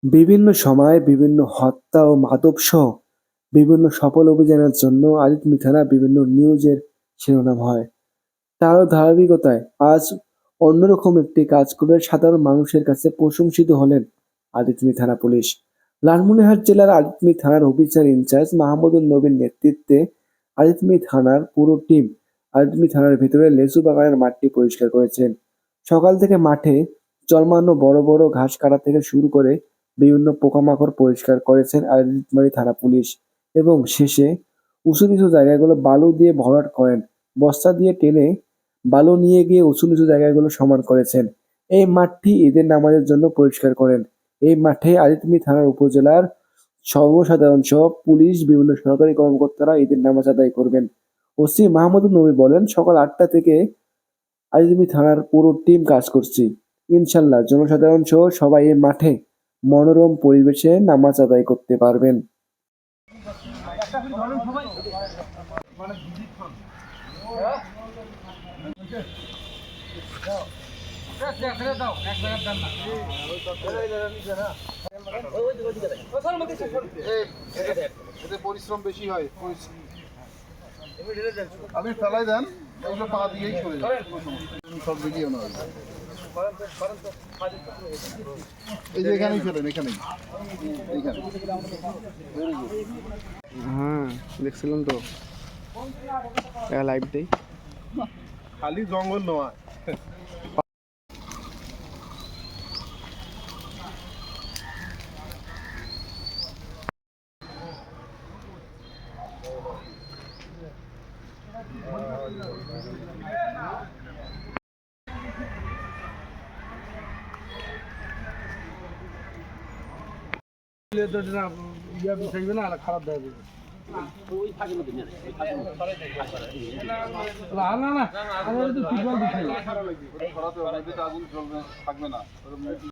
বিভিন্ন সময়ে বিভিন্ন হত্যা ও মাদকসহ বিভিন্ন সফল অভিযানের জন্য আরিতমি থানা বিভিন্ন নিউজের শিরোনাম হয়। তারও ধারাবাহিকতায় আজ অন্যরকম একটি কাজ করে সাধারণ মানুষের কাছে প্রশংসিত হলেন আরিতমি থানা পুলিশ। লালমনিরহাট জেলার আরিতমি থানার অফিসার ইনচার্জ মাহমুদুল নবীর নেতৃত্বে আরিতমি থানার পুরো টিম আরিতমি থানার ভেতরে লেচু বাগানের মাঠটি পরিষ্কার করেছেন। সকাল থেকে মাঠে জন্মানো বড় বড় ঘাস কাটা থেকে শুরু করে বিভিন্ন পোকামাকড় পরিষ্কার করেছেন আরিতমারি থানা পুলিশ এবং শেষে উঁচু নিচু জায়গাগুলো বালু দিয়ে ভরাট করেন। বস্তা দিয়ে টেনে বালু নিয়ে গিয়ে উঁচু নিচু জায়গাগুলো সমান করেছেন। এই মাঠটি ঈদের নামাজের জন্য পরিষ্কার করেন। এই মাঠে আরিতমি থানার উপজেলার সর্বসাধারণ সহ পুলিশ বিভিন্ন সরকারি কর্মকর্তারা ঈদের নামাজ আদায় করবেন। ওসি মাহমুদুল নবী বলেন, সকাল ৮টা থেকে আরিতমি থানার পুরো টিম কাজ করছি। ইনশাল্লাহ জনসাধারণ সহ সবাই এই মাঠে মনোরম পরিবেশে নামাজ আদায় করতে পারবেন। পরিশ্রম বেশি হয়, আপনি ফেলাই দেন, এগুলো পা দিয়েই সরে সব বেরিয়ে না। এই যে এখানেই ফেলেন, এখানেই এইখানে। হ্যাঁ দেখছিলাম তো লাইভ দেই, খালি জঙ্গল নয়। খারাপ দেয় না, থাকবে না।